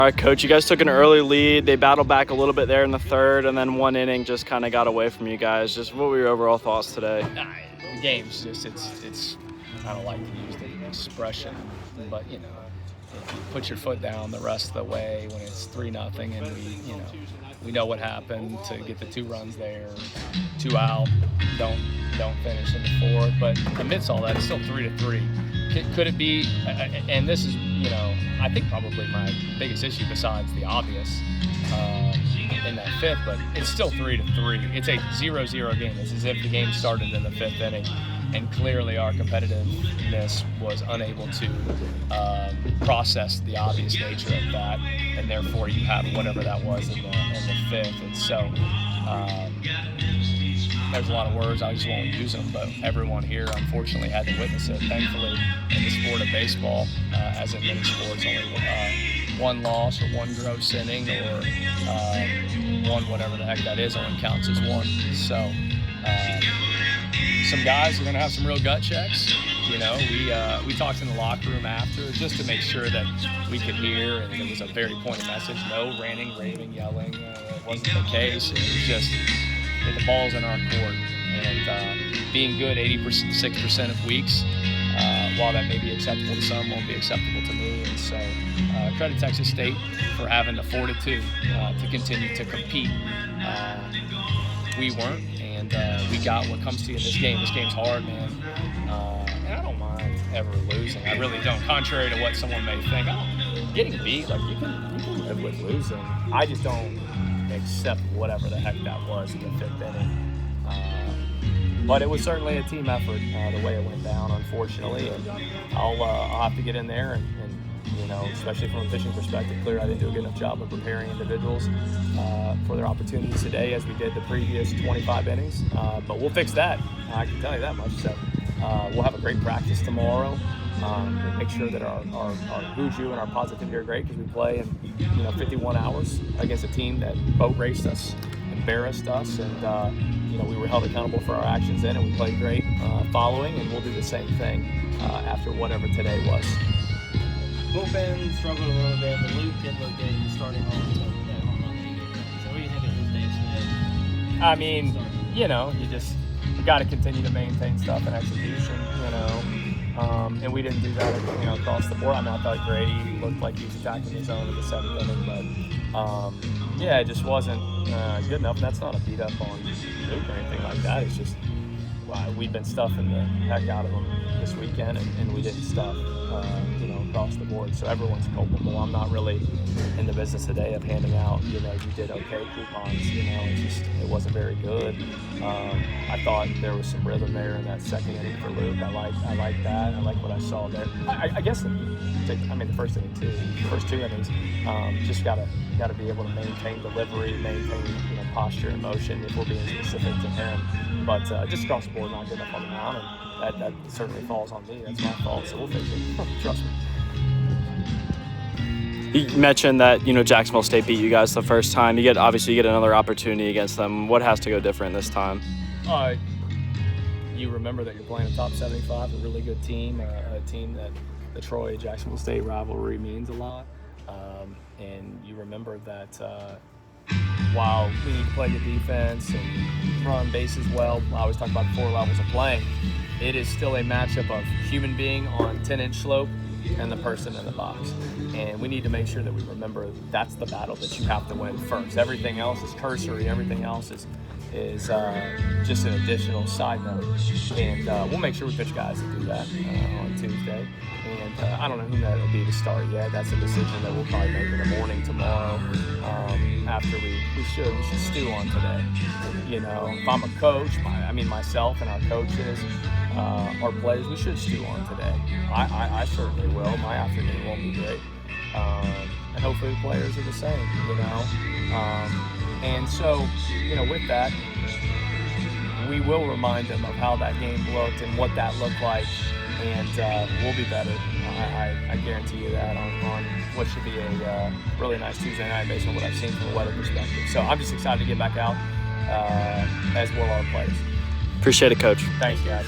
All right, Coach, you guys took an early lead. They battled back a little bit there in the third, and then one inning just kind of got away from you guys. Just what were your overall thoughts today? The game's just, it's I don't like to use the expression, but, you know, if you put your foot down the rest of the way when it's 3-0 and we know what happened to get the 2 runs there, 2 out, don't finish in the fourth. But amidst all that, it's still 3-3. Could it be, and this is, I think probably my biggest issue besides the obvious in that fifth, but it's still 3-3. It's a 0-0 game. It's as if the game started in the 5th inning, and clearly our competitiveness was unable to process the obvious nature of that, and therefore you have whatever that was in the 5th. And so there's a lot of words, I just won't use them, but everyone here unfortunately had to witness it. Thankfully, in the sport of baseball, as in many sports, only one loss or one gross inning or one whatever the heck that is only counts as one. So some guys are going to have some real gut checks. We talked in the locker room after just to make sure that we could hear, and it was a very pointed message. No ranting, raving, yelling. It wasn't the case. It was just that the ball's in our court, and being good 86% of weeks, while that may be acceptable to some, won't be acceptable to me. And so credit Texas State for having the fortitude to continue to compete. We weren't, and we got what comes to you in this game. This game's hard, man, and I don't mind ever losing. I really don't. Contrary to what someone may think, getting beat, like you can live with losing. I just don't accept whatever the heck that was in the 5th inning. But it was certainly a team effort the way it went down, unfortunately. And I'll have to get in there and especially from a pitching perspective, clearly I didn't do a good enough job of preparing individuals for their opportunities today as we did the previous 25 innings. But we'll fix that. I can tell you that much. So we'll have a great practice tomorrow. We'll make sure that our Huju and our positivity are great because we play in 51 hours against a team that boat raced us, embarrassed us, and we were held accountable for our actions then, and we played great following, and we'll do the same thing after whatever today was. Bullpen struggled a little bit, but Luke did look good starting on that home run that he did. So what do you think of his day today? I mean, you just got to continue to maintain stuff and execution, and we didn't do that, across the board. I mean, I thought Grady looked like he was attacking his own in the 7th inning, but it just wasn't good enough. And that's not a beat up on Luke or anything like that. It's just we've been stuffing the heck out of them this weekend, and we didn't stuff, across the board. So everyone's culpable. I'm not really in the business today of handing out, you did okay coupons. It wasn't very good. I thought there was some rhythm there in that 2nd inning for Luke. I like that. I like what I saw there. I guess the first inning too. The first 2 innings, just gotta be able to maintain delivery, maintain posture and motion if we're being specific to him. But just across the board, not good enough on the mound, and that certainly falls on me. That's my fault. So we'll fix it. Trust me. You mentioned that Jacksonville State beat you guys the first time. You get another opportunity against them. What has to go different this time? You remember that you're playing a top 75, a really good team, a team that the Troy-Jacksonville State rivalry means a lot. And you remember that while we need to play good defense and run bases well, I always talk about the 4 levels of playing. It is still a matchup of human being on 10-inch slope and the person in the box. And we need to make sure that we remember that's the battle that you have to win first. Everything else is cursory. Everything else is just an additional side note. And we'll make sure we pitch guys that do that on Tuesday. And I don't know who that will be to start yet. That's a decision that we'll probably make in the morning tomorrow. After we should stew on today. If I'm a coach, myself and our coaches, our players, we should stew on today. I certainly will. My afternoon won't be great. And hopefully the players are the same, And so, with that, we will remind them of how that game looked and what that looked like, and we'll be better. I guarantee you that on what should be a really nice Tuesday night based on what I've seen from a weather perspective. So I'm just excited to get back out, as well our players. Appreciate it, Coach. Thanks, guys.